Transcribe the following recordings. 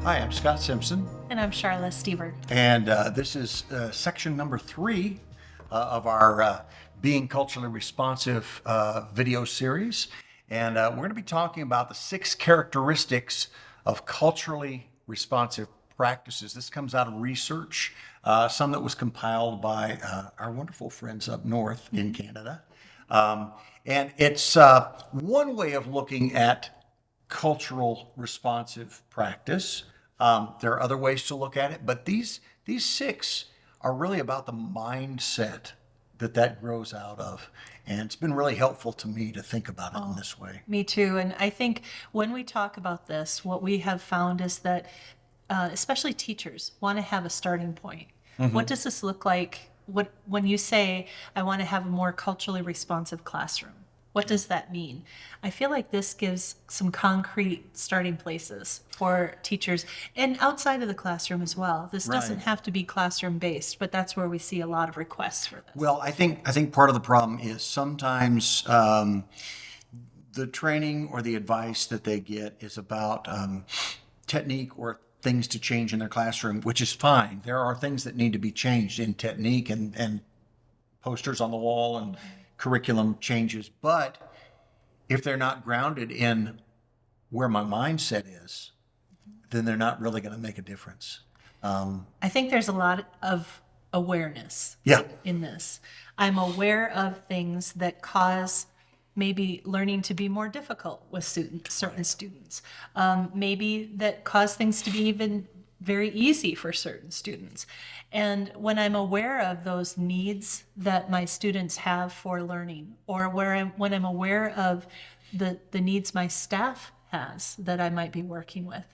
Hi, I'm Scott Simpson, And I'm Charla Stever. and this is section number 3 of our Being Culturally Responsive video series. And we're going to be talking about the 6 characteristics of culturally responsive practices. This comes out of research, some that was compiled by our wonderful friends up north in Canada. And it's one way of looking at cultural responsive practice. There are other ways to look at it, but these 6 are really about the mindset that grows out of. And it's been really helpful to me to think about it in this way. Me too. And I think when we talk about this, what we have found is that especially teachers want to have a starting point. What does this look like? When you say, I want to have a more culturally responsive classroom, what does that mean? I feel like this gives some concrete starting places for teachers and outside of the classroom as well. This doesn't Right. have to be classroom based, but that's where we see a lot of requests for this. Well, I think part of the problem is sometimes the training or the advice that they get is about technique or things to change in their classroom, which is fine. There are things that need to be changed in technique and posters on the wall and curriculum changes. But if they're not grounded in where my mindset is, then they're not really going to make a difference. I think there's a lot of awareness Yeah. in this. I'm aware of things that cause maybe learning to be more difficult with certain students. Maybe that cause things to be even very easy for certain students. And when I'm aware of those needs that my students have for learning, or when I'm aware of the needs my staff has that I might be working with,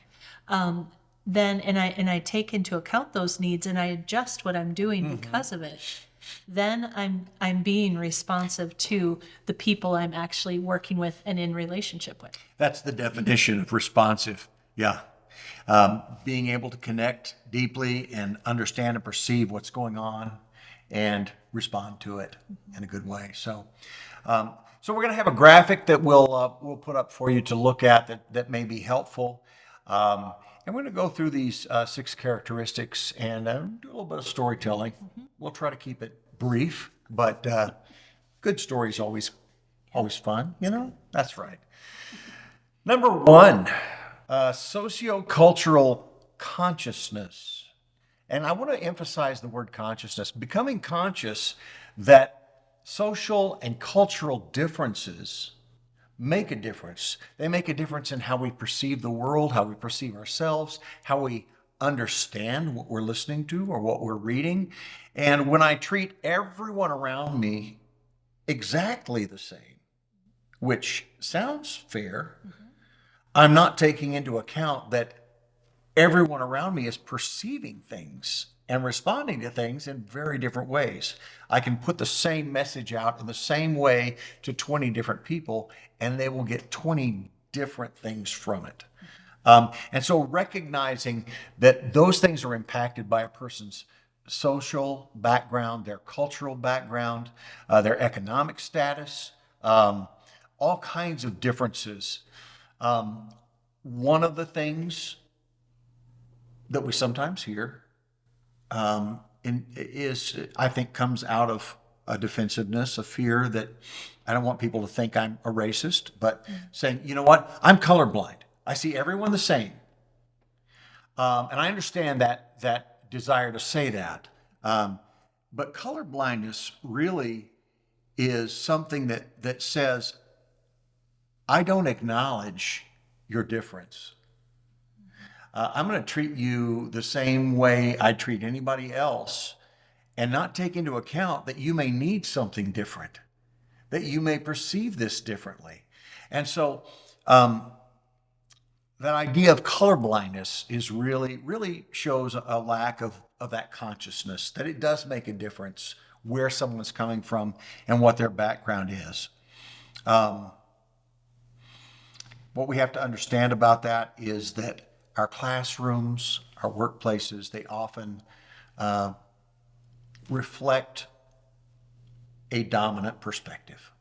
then I take into account those needs and I adjust what I'm doing because of it, then I'm being responsive to the people I'm actually working with and in relationship with. That's the definition of responsive. Yeah. Being able to connect deeply and understand and perceive what's going on and respond to it in a good way. So we're going to have a graphic that we'll put up for you to look at that may be helpful. And we're going to go through these 6 characteristics and do a little bit of storytelling. We'll try to keep it brief, but good stories always fun, you know? That's right. Number 1, sociocultural consciousness. And I want to emphasize the word consciousness. Becoming conscious that social and cultural differences make a difference. They make a difference in how we perceive the world, how we perceive ourselves, how we understand what we're listening to or what we're reading. And when I treat everyone around me exactly the same, which sounds fair, I'm not taking into account that everyone around me is perceiving things and responding to things in very different ways. I can put the same message out in the same way to 20 different people, and they will get 20 different things from it. And so recognizing that those things are impacted by a person's social background, their cultural background, their economic status, all kinds of differences. One of the things that we sometimes hear I think, comes out of a defensiveness, a fear that I don't want people to think I'm a racist, but saying, you know what, I'm colorblind. I see everyone the same. And I understand that desire to say that. But colorblindness really is something that says, I don't acknowledge your difference. I'm going to treat you the same way I treat anybody else and not take into account that you may need something different, that you may perceive this differently. And so that idea of colorblindness is really shows a lack of that consciousness, that it does make a difference where someone's coming from and what their background is. What we have to understand about that is that our classrooms, our workplaces, they often reflect a dominant perspective.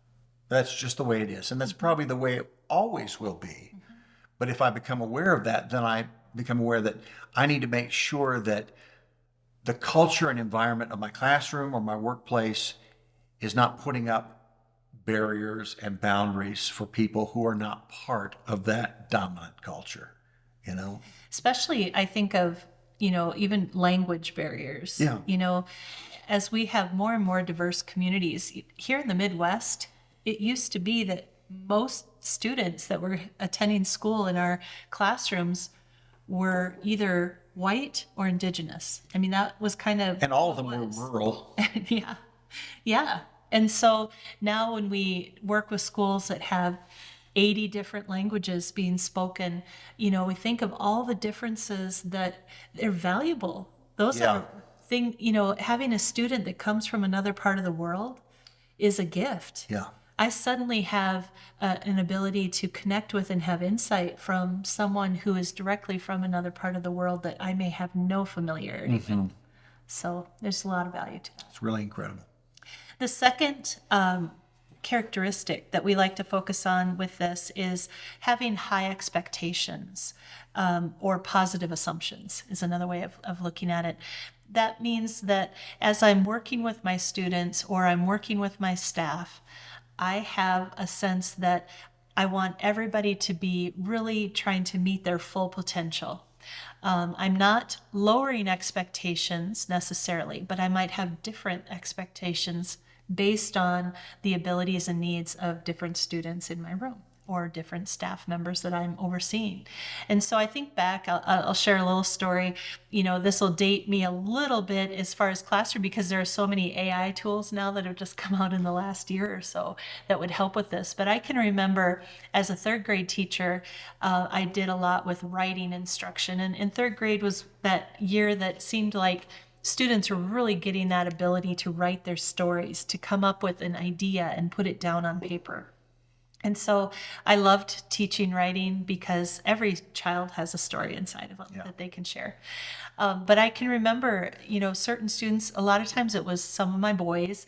That's just the way it is. And that's probably the way it always will be. But if I become aware of that, then I become aware that I need to make sure that the culture and environment of my classroom or my workplace is not putting up barriers and boundaries for people who are not part of that dominant culture, you know? Especially, I think of, even language barriers. Yeah. As we have more and more diverse communities here in the Midwest, it used to be that most students that were attending school in our classrooms were either white or indigenous. I mean, that was kind of. And all of them what it were was. rural. Yeah. Yeah. And so now when we work with schools that have 80 different languages being spoken, we think of all the differences that they're valuable. Those Yeah. are having a student that comes from another part of the world is a gift. Yeah. I suddenly have an ability to connect with and have insight from someone who is directly from another part of the world that I may have no familiarity with. So there's a lot of value to that. It's really incredible. The second characteristic that we like to focus on with this is having high expectations, or positive assumptions is another way of looking at it. That means that as I'm working with my students or I'm working with my staff, I have a sense that I want everybody to be really trying to meet their full potential. I'm not lowering expectations necessarily, but I might have different expectations based on the abilities and needs of different students in my room or different staff members that I'm overseeing. And so I think back, I'll share a little story. This will date me a little bit as far as classroom because there are so many AI tools now that have just come out in the last year or so that would help with this. But I can remember as a third grade teacher, I did a lot with writing instruction. And third grade was that year that seemed like students were really getting that ability to write their stories, to come up with an idea and put it down on paper. And so I loved teaching writing because every child has a story inside of them that they can share. But I can remember, certain students, a lot of times it was some of my boys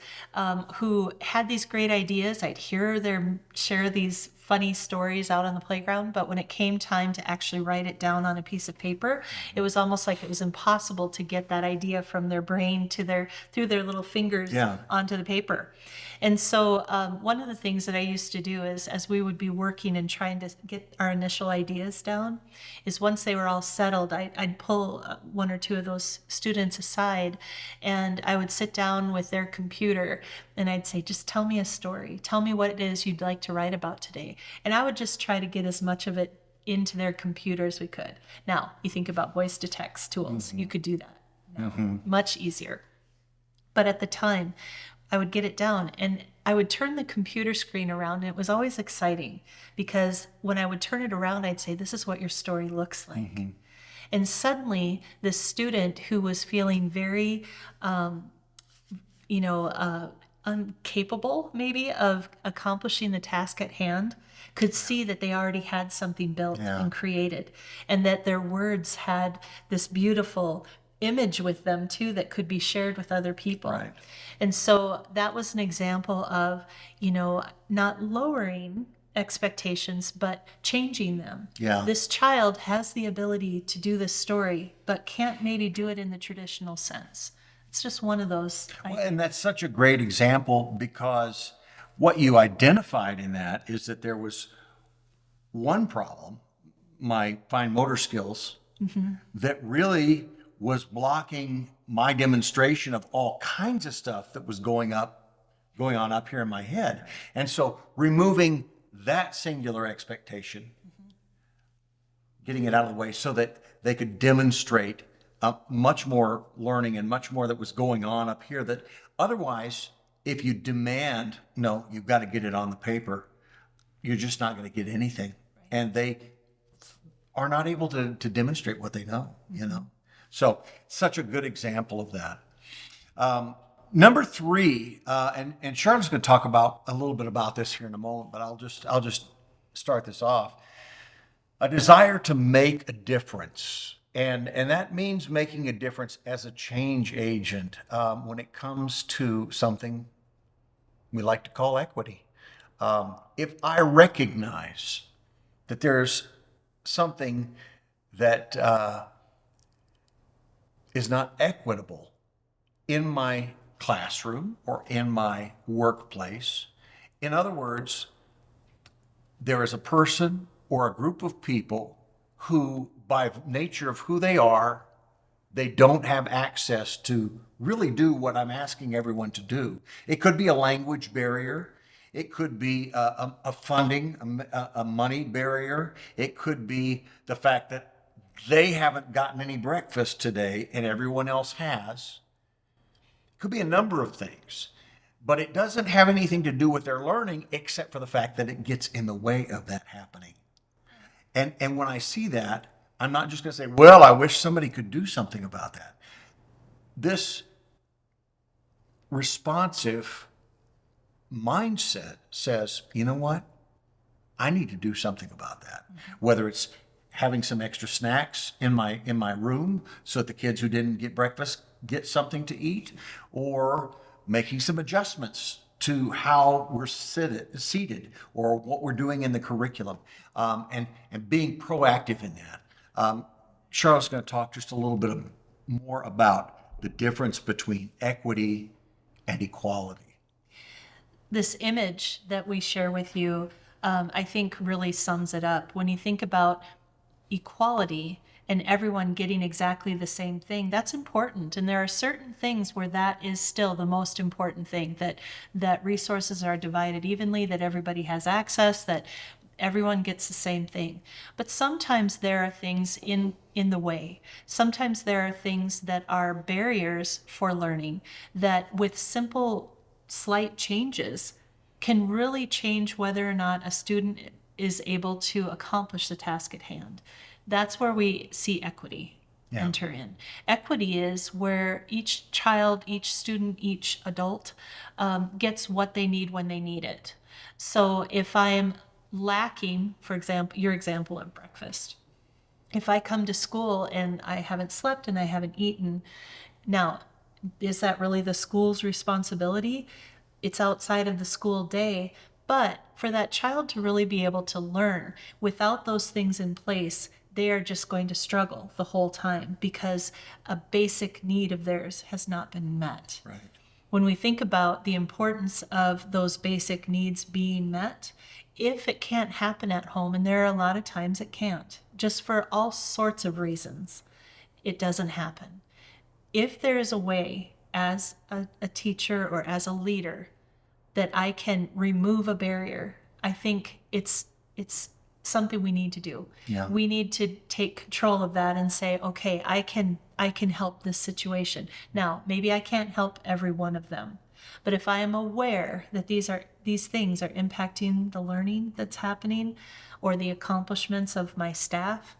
who had these great ideas. I'd hear them share these funny stories out on the playground, but when it came time to actually write it down on a piece of paper, it was almost like it was impossible to get that idea from their brain to through their little fingers onto the paper. And so one of the things that I used to do is, as we would be working and trying to get our initial ideas down, is once they were all settled, I'd pull one or two of those students aside and I would sit down with their computer and I'd say, just tell me a story. Tell me what it is you'd like to write about today. And I would just try to get as much of it into their computer as we could. Now, you think about voice to text tools, you could do that now, much easier. But at the time, I would get it down and I would turn the computer screen around and it was always exciting because when I would turn it around, I'd say, this is what your story looks like. And suddenly this student who was feeling very, incapable maybe of accomplishing the task at hand could see that they already had something built and created and that their words had this beautiful image with them too that could be shared with other people. Right. And so that was an example of, not lowering expectations, but changing them. Yeah. This child has the ability to do this story, but can't maybe do it in the traditional sense. It's just one of those. Well, and that's such a great example because what you identified in that is that there was one problem, my fine motor skills, that really was blocking my demonstration of all kinds of stuff that was going on up here in my head. And so removing that singular expectation, getting it out of the way so that they could demonstrate much more learning and much more that was going on up here that otherwise, if you demand, no, you've got to get it on the paper, you're just not going to get anything. And they are not able to demonstrate what they know, So such a good example of that. Number three, and Charlotte's going to talk about a little bit about this here in a moment, but I'll just start this off. A desire to make a difference, and that means making a difference as a change agent when it comes to something we like to call equity. If I recognize that there's something that is not equitable in my classroom or in my workplace. In other words, there is a person or a group of people who, by nature of who they don't have access to really do what I'm asking everyone to do. It could be a language barrier. It could be a funding, a money barrier. It could be the fact that they haven't gotten any breakfast today and everyone else has. It could be a number of things, but it doesn't have anything to do with their learning except for the fact that it gets in the way of that happening. And when I see that, I'm not just going to say, well, I wish somebody could do something about that. This responsive mindset says, you know what? I need to do something about that. Whether it's having some extra snacks in my room so that the kids who didn't get breakfast get something to eat, or making some adjustments to how we're seated or what we're doing in the curriculum, and being proactive in that. Charlotte's going to talk just a little bit more about the difference between equity and equality. This image that we share with you, I think really sums it up. When you think about equality and everyone getting exactly the same thing, that's important. And there are certain things where that is still the most important thing, that resources are divided evenly, that everybody has access, that everyone gets the same thing. But sometimes there are things in the way. Sometimes there are things that are barriers for learning that with simple slight changes can really change whether or not a student is able to accomplish the task at hand. That's where we see equity enter in. Equity is where each child, each student, each adult gets what they need when they need it. So if I am lacking, for example, your example of breakfast, if I come to school and I haven't slept and I haven't eaten, now, is that really the school's responsibility? It's outside of the school day, but for that child to really be able to learn without those things in place, they are just going to struggle the whole time because a basic need of theirs has not been met. Right. When we think about the importance of those basic needs being met, if it can't happen at home, and there are a lot of times it can't, just for all sorts of reasons, it doesn't happen. If there is a way as a teacher or as a leader that I can remove a barrier, I think it's something we need to do. Yeah. We need to take control of that and say, okay, I can help this situation. Now, maybe I can't help every one of them, but if I am aware that these things are impacting the learning that's happening or the accomplishments of my staff,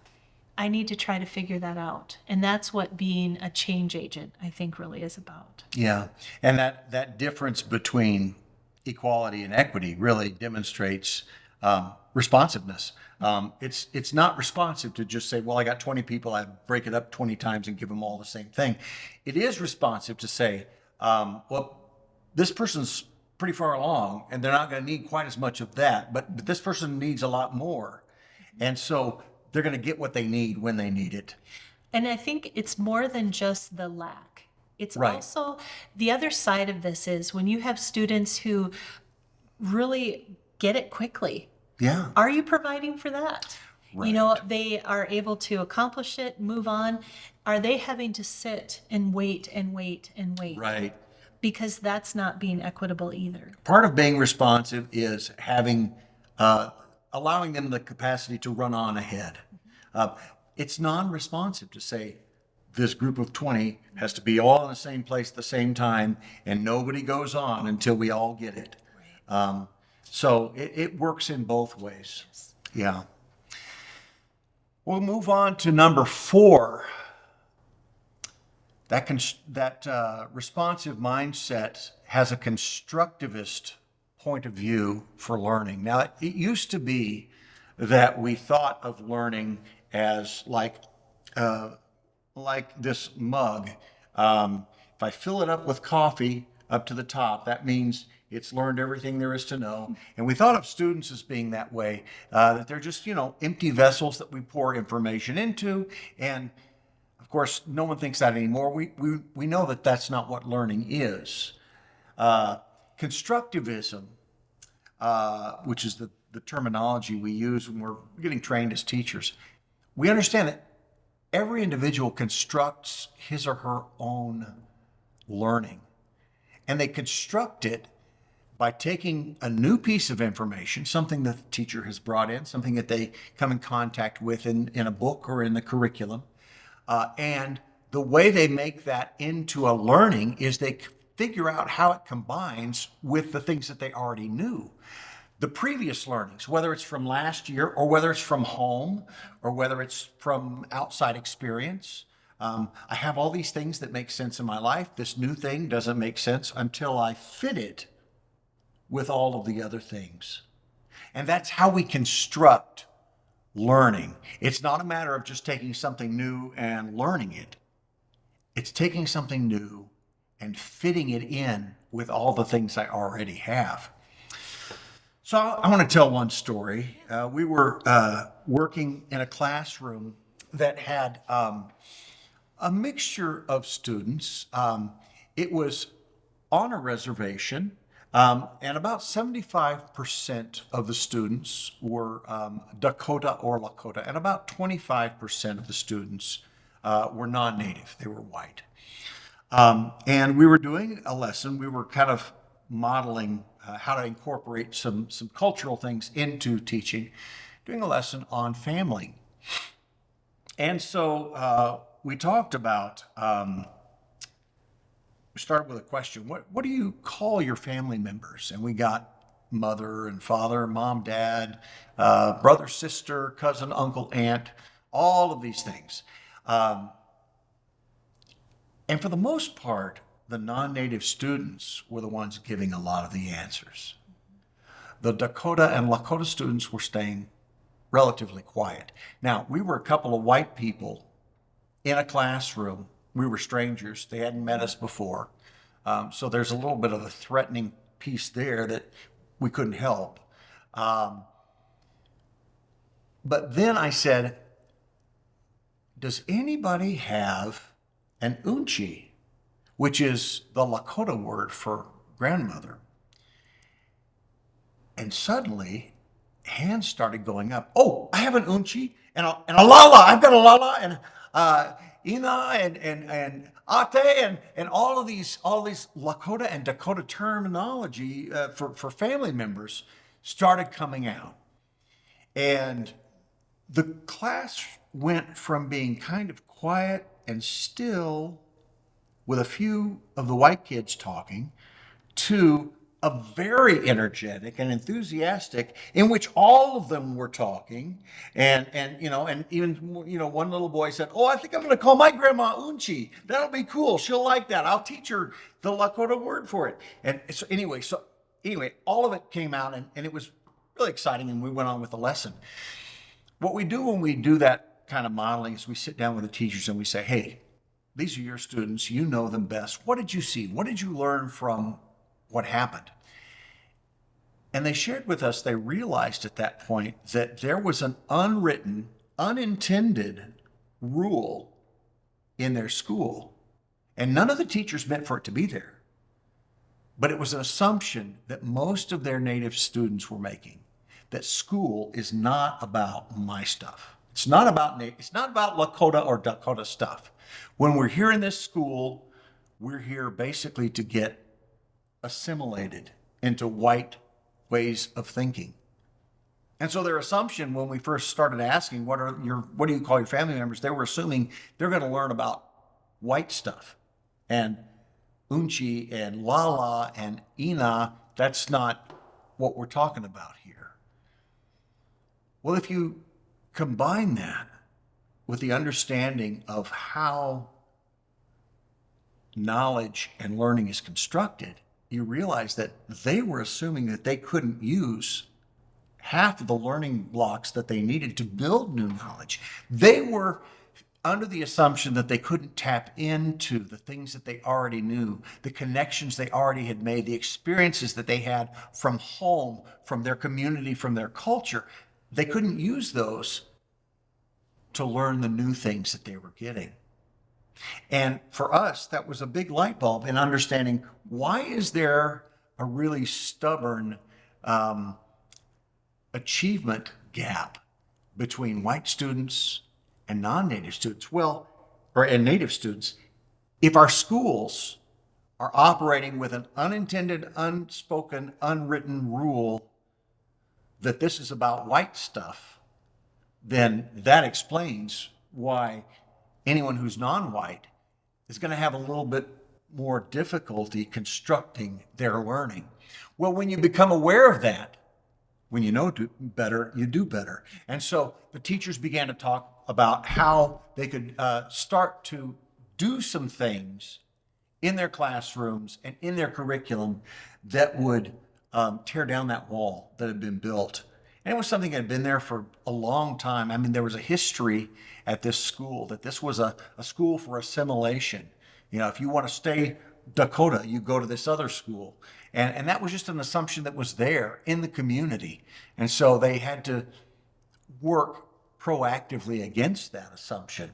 I need to try to figure that out. And that's what being a change agent, I think, really is about. Yeah. And that difference between equality and equity really demonstrates responsiveness. It's not responsive to just say, well, I got 20 people, I break it up 20 times and give them all the same thing. It is responsive to say, well, this person's pretty far along and they're not going to need quite as much of that, but this person needs a lot more. And so they're going to get what they need when they need it. And I think it's more than just the lack. It's Right. also the other side of this is when you have students who really get it quickly. Yeah. Are you providing for that? Right. You know, they are able to accomplish it, move on. Are they having to sit and wait and wait and wait? Right. Because that's not being equitable either. Part of being responsive is having, allowing them the capacity to run on ahead. It's non-responsive to say this group of 20 has to be all in the same place at the same time and nobody goes on until we all get it. So it works in both ways. Yeah. We'll move on to number 4. That responsive mindset has a constructivist point of view for learning. Now, it used to be that we thought of learning as like this mug. If I fill it up with coffee up to the top, that means It's learned everything there is to know. And we thought of students as being that way, that they're just, empty vessels that we pour information into. And of course, no one thinks that anymore. We know that that's not what learning is. Constructivism, which is the terminology we use when we're getting trained as teachers, we understand that every individual constructs his or her own learning. And they construct it by taking a new piece of information, something that the teacher has brought in, something that they come in contact with in a book or in the curriculum. And the way they make that into a learning is they figure out how it combines with the things that they already knew. The previous learnings, whether it's from last year or whether it's from home or whether it's from outside experience. I have all these things that make sense in my life. This new thing doesn't make sense until I fit it with all of the other things. And that's how we construct learning. It's not a matter of just taking something new and learning it. It's taking something new and fitting it in with all the things I already have. So I want to tell one story. We were working in a classroom that had a mixture of students. It was on a reservation, and about 75% of the students were Dakota or Lakota, and about 25% of the students were non-native. They were white. And we were doing a lesson. We were kind of modeling how to incorporate some cultural things into teaching, doing a lesson on family. And so we talked about, we started with a question, what do you call your family members? And we got mother and father, mom, dad, brother, sister, cousin, uncle, aunt, all of these things. And for the most part, the non-native students were the ones giving a lot of the answers. The Dakota and Lakota students were staying relatively quiet. Now, we were a couple of white people in a classroom. We were strangers. They hadn't met us before. So there's a little bit of a threatening piece there that we couldn't help. But then I said, does anybody have an unchi, which is the Lakota word for grandmother? And suddenly, hands started going up. Oh, I have an unchi and a lala. I've got a lala and ina and ate and all of these Lakota and Dakota terminology for family members started coming out. And the class went from being kind of quiet and still with a few of the white kids talking to a very energetic and enthusiastic in which all of them were talking and even one little boy said, oh, I think I'm going to call my grandma Unchi. That'll be cool. She'll like that. I'll teach her the Lakota word for it. And so anyway, all of it came out and it was really exciting, and we went on with the lesson. What we do when we do that kind of modeling is we sit down with the teachers and we say, hey, these are your students. You know them best. What did you see? What did you learn from what happened? And they shared with us, they realized at that point that there was an unwritten, unintended rule in their school. And none of the teachers meant for it to be there. But it was an assumption that most of their native students were making, that school is not about my stuff. It's not about Lakota or Dakota stuff. When we're here in this school, we're here basically to get assimilated into white ways of thinking. And so their assumption when we first started asking, what do you call your family members? They were assuming they're going to learn about white stuff. And unchi and lala and ina, that's not what we're talking about here. Well, if you combine that with the understanding of how knowledge and learning is constructed, you realize that they were assuming that they couldn't use half of the learning blocks that they needed to build new knowledge. They were under the assumption that they couldn't tap into the things that they already knew, the connections they already had made, the experiences that they had from home, from their community, from their culture. They couldn't use those to learn the new things that they were getting. And for us, that was a big light bulb in understanding, why is there a really stubborn achievement gap between white students and non-native students? Well, and native students, if our schools are operating with an unintended, unspoken, unwritten rule that this is about white stuff, then that explains why anyone who's non-white is going to have a little bit more difficulty constructing their learning. Well, when you become aware of that, when you know better, you do better. And so the teachers began to talk about how they could start to do some things in their classrooms and in their curriculum that would tear down that wall that had been built. And it was something that had been there for a long time. I mean, there was a history at this school that this was a school for assimilation. You know, if you want to stay Dakota, you go to this other school. And that was just an assumption that was there in the community. And so they had to work proactively against that assumption.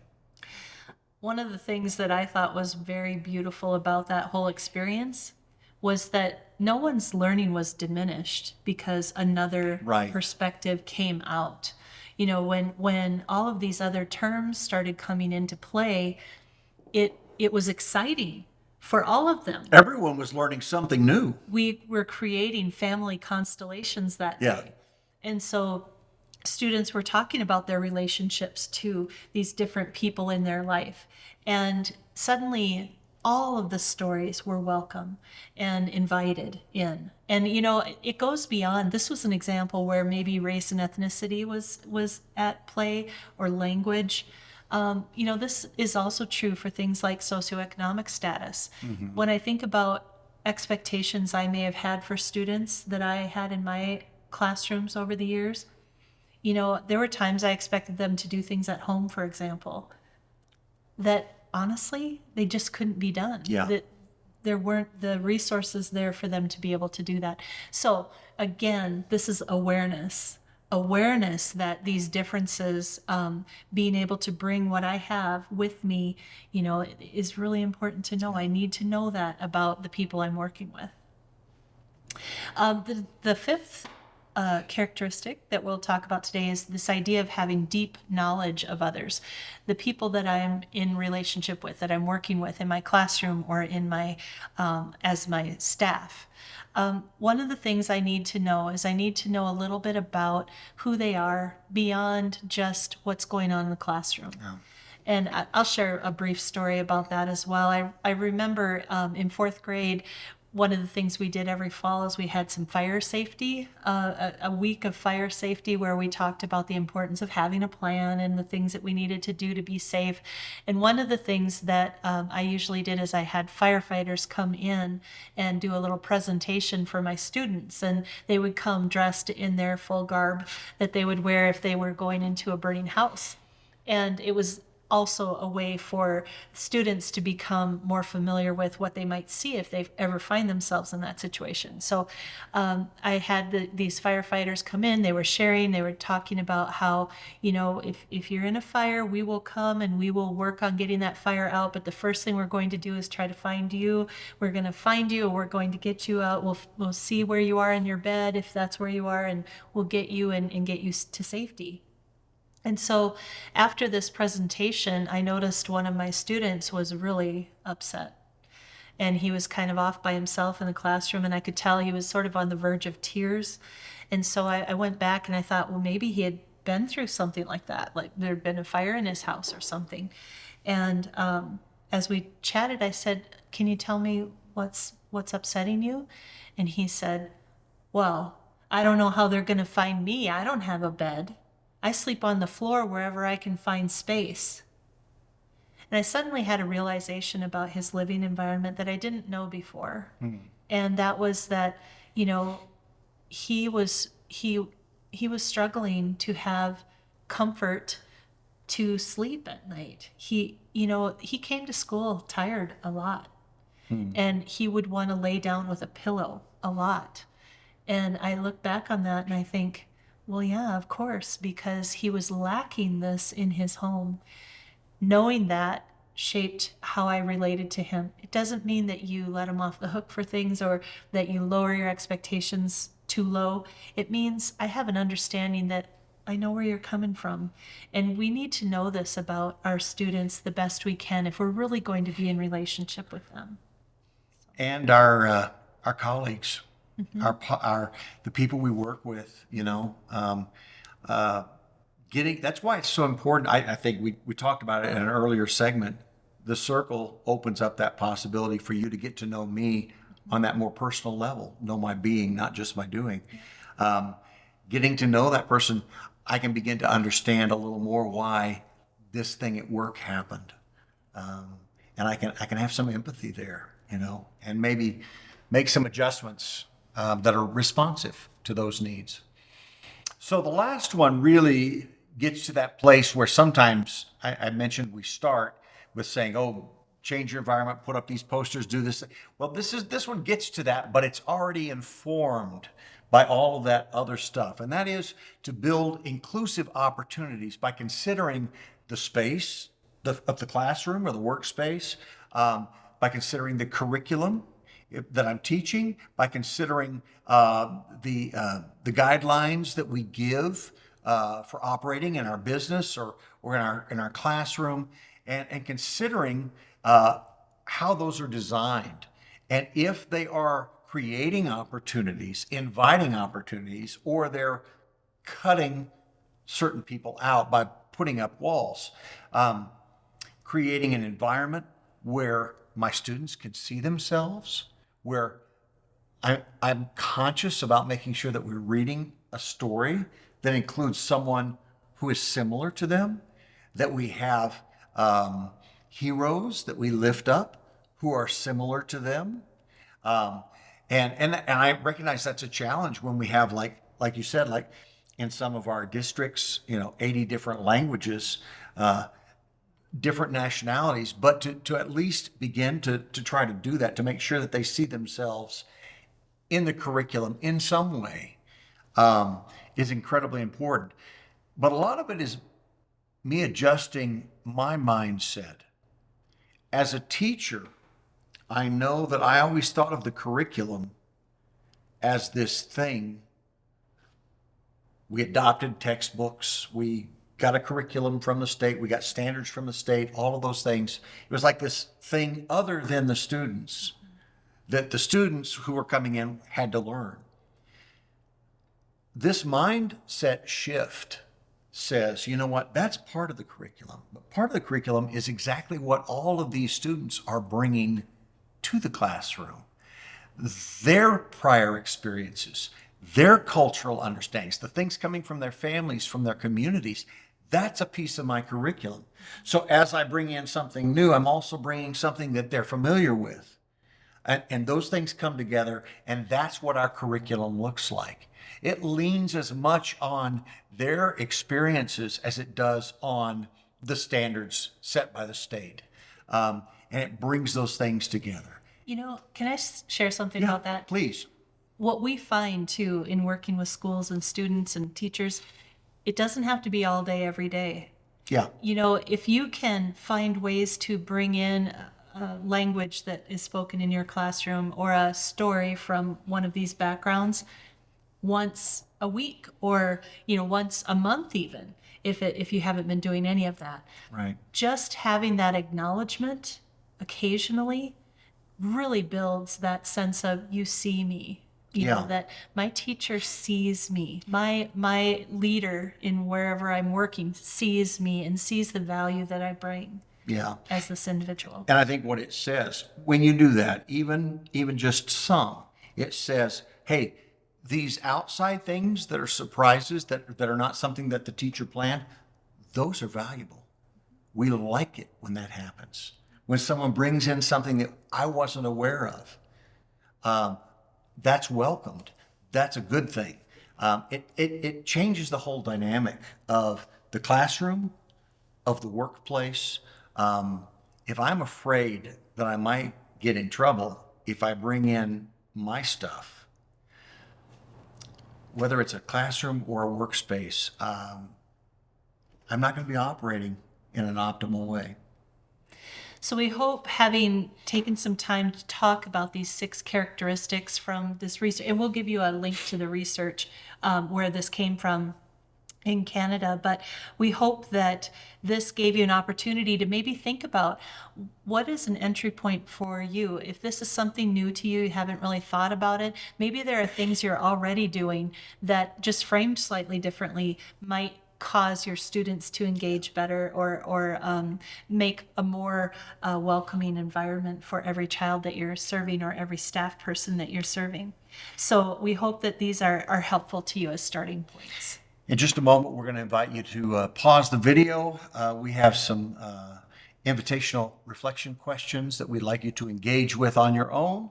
One of the things that I thought was very beautiful about that whole experience was that no one's learning was diminished because another Right. perspective came out. You know, when all of these other terms started coming into play, it was exciting for all of them. Everyone was learning something new. We were creating family constellations that Yeah. day. And so students were talking about their relationships to these different people in their life. And suddenly, all of the stories were welcome and invited in. And, you know, it goes beyond. This was an example where maybe race and ethnicity was at play, or language. You know, this is also true for things like socioeconomic status. When I think about expectations I may have had for students that I had in my classrooms over the years, you know, there were times I expected them to do things at home, for example, that honestly, they just couldn't be done. Yeah. That there weren't the resources there for them to be able to do that. So again, this is awareness that these differences, being able to bring what I have with me, you know, is really important to know. I need to know that about the people I'm working with. The fifth characteristic that we'll talk about today is this idea of having deep knowledge of others, the people that I'm in relationship with, that I'm working with in my classroom or in my as my staff. One of the things I need to know is I need to know a little bit about who they are beyond just what's going on in the classroom. And I'll share a brief story about that as well. I remember in fourth grade, one of the things we did every fall is we had some fire safety, a week of fire safety where we talked about the importance of having a plan and the things that we needed to do to be safe. And one of the things that I usually did is I had firefighters come in and do a little presentation for my students. And they would come dressed in their full garb that they would wear if they were going into a burning house. And it was also a way for students to become more familiar with what they might see if they ever find themselves in that situation. So I had these firefighters come in, they were sharing, they were talking about how, you know, if you're in a fire, we will come and we will work on getting that fire out. But the first thing we're going to do is try to find you. We're going to find you, we're going to get you out. We'll see where you are in your bed, if that's where you are, and we'll get you and get you to safety. And so after this presentation, I noticed one of my students was really upset. And he was kind of off by himself in the classroom, and I could tell he was sort of on the verge of tears. And so I went back and I thought, well, maybe he had been through something like that, like there had been a fire in his house or something. And as we chatted, I said, can you tell me what's upsetting you? And he said, well, I don't know how they're going to find me. I don't have a bed. I sleep on the floor wherever I can find space. And I suddenly had a realization about his living environment that I didn't know before. And that was that, you know, he was struggling to have comfort to sleep at night. He came to school tired a lot, and he would want to lay down with a pillow a lot. And I look back on that and I think, well, yeah, of course, because he was lacking this in his home. Knowing that shaped how I related to him. It doesn't mean that you let him off the hook for things or that you lower your expectations too low. It means I have an understanding that I know where you're coming from. And we need to know this about our students the best we can if we're really going to be in relationship with them. And our colleagues, our the people we work with, that's why it's so important. I think we talked about it in an earlier segment. The circle opens up that possibility for you to get to know me on that more personal level, know my being, not just my doing. Getting to know that person, I can begin to understand a little more why this thing at work happened. And I can have some empathy there, and maybe make some adjustments that are responsive to those needs. So the last one really gets to that place where sometimes I mentioned we start with saying, "Oh, change your environment, put up these posters, do this." Well, this one gets to that, but it's already informed by all of that other stuff, and that is to build inclusive opportunities by considering the space of the classroom or the workspace, by considering the curriculum that I'm teaching, by considering the guidelines that we give for operating in our business or in our classroom, and considering how those are designed, and if they are creating opportunities, inviting opportunities, or they're cutting certain people out by putting up walls. Creating an environment where my students can see themselves, where I'm conscious about making sure that we're reading a story that includes someone who is similar to them, that we have heroes that we lift up who are similar to them. And I recognize that's a challenge when we have, like you said, like in some of our districts, 80 different languages, different nationalities, but to at least begin to try to do that, to make sure that they see themselves in the curriculum in some way, is incredibly important. But a lot of it is me adjusting my mindset. As a teacher, I know that I always thought of the curriculum as this thing. We adopted textbooks, we got a curriculum from the state, we got standards from the state, all of those things. It was like this thing other than the students, that the students who were coming in had to learn. This mindset shift says, you know what, that's part of the curriculum. But part of the curriculum is exactly what all of these students are bringing to the classroom. Their prior experiences, their cultural understandings, the things coming from their families, from their communities, that's a piece of my curriculum. So as I bring in something new, I'm also bringing something that they're familiar with. And those things come together, and that's what our curriculum looks like. It leans as much on their experiences as it does on the standards set by the state. And it brings those things together. Can I share something about that? Please. What we find too in working with schools and students and teachers, it doesn't have to be all day, every day. Yeah. If you can find ways to bring in a language that is spoken in your classroom or a story from one of these backgrounds once a week or, once a month even, if you haven't been doing any of that. Right. Just having that acknowledgement occasionally really builds that sense of you see me. That my teacher sees me. My leader in wherever I'm working sees me and sees the value that I bring. Yeah. As this individual. And I think what it says, when you do that, even just some, it says, hey, these outside things that are surprises, that are not something that the teacher planned, those are valuable. We like it when that happens. When someone brings in something that I wasn't aware of, that's welcomed. That's a good thing. It changes the whole dynamic of the classroom, of the workplace. If I'm afraid that I might get in trouble if I bring in my stuff, whether it's a classroom or a workspace, I'm not going to be operating in an optimal way. So we hope, having taken some time to talk about these 6 characteristics from this research, and we'll give you a link to the research where this came from in Canada, but we hope that this gave you an opportunity to maybe think about what is an entry point for you. If this is something new to you, you haven't really thought about it, maybe there are things you're already doing that, just framed slightly differently, might cause your students to engage better, or make a more welcoming environment for every child that you're serving or every staff person that you're serving. So we hope that these are helpful to you as starting points. In just a moment, we're going to invite you to pause the video. We have some invitational reflection questions that we'd like you to engage with on your own.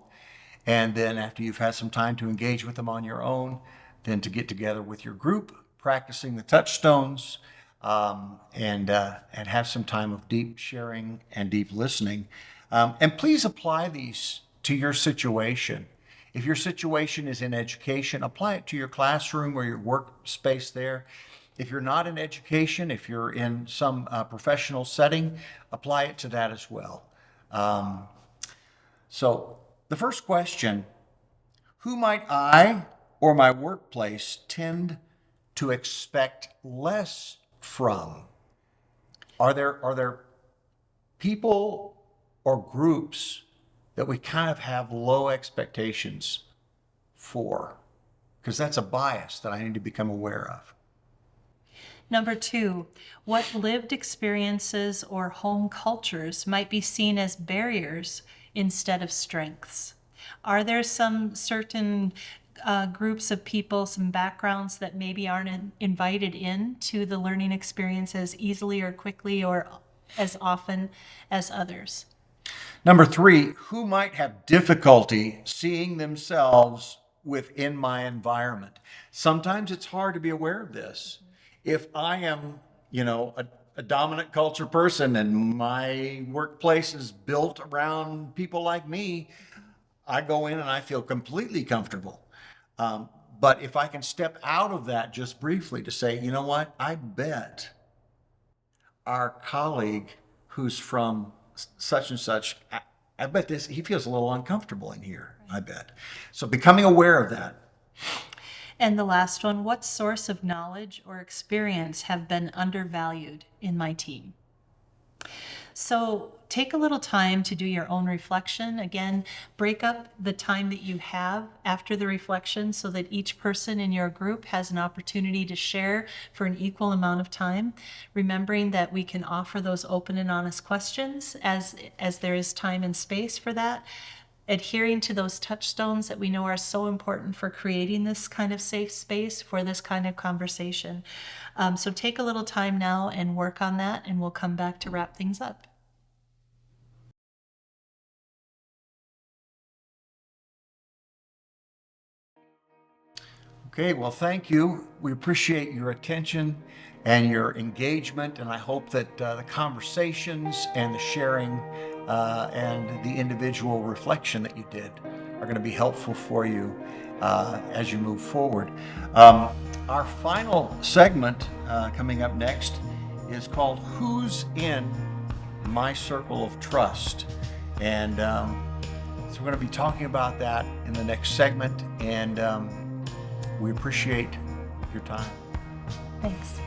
And then after you've had some time to engage with them on your own, then to get together with your group, practicing the touchstones, and have some time of deep sharing and deep listening. And please apply these to your situation. If your situation is in education, apply it to your classroom or your workspace there. If you're not in education, if you're in some professional setting, apply it to that as well. So the first question: who might I or my workplace tend to expect less from? Are there people or groups that we kind of have low expectations for? Because that's a bias that I need to become aware of. Number 2, what lived experiences or home cultures might be seen as barriers instead of strengths? Are there some certain groups of people, some backgrounds that maybe aren't invited into the learning experience as easily or quickly or as often as others? Number 3, who might have difficulty seeing themselves within my environment? Sometimes it's hard to be aware of this. If I am, a dominant culture person and my workplace is built around people like me, I go in and I feel completely comfortable. But if I can step out of that just briefly to say, you know what, I bet our colleague who's from such and such, I bet he feels a little uncomfortable in here, I bet. So becoming aware of that. And the last one, what source of knowledge or experience have been undervalued in my team? So take a little time to do your own reflection. Again, break up the time that you have after the reflection so that each person in your group has an opportunity to share for an equal amount of time, remembering that we can offer those open and honest questions as there is time and space for that. Adhering to those touchstones that we know are so important for creating this kind of safe space for this kind of conversation. So take a little time now and work on that, and we'll come back to wrap things up. Okay, well, thank you. We appreciate your attention and your engagement, and I hope that the conversations and the sharing and the individual reflection that you did are going to be helpful for you as you move forward. Our final segment coming up next is called Who's in My Circle of Trust? And so we're going to be talking about that in the next segment, and we appreciate your time. Thanks.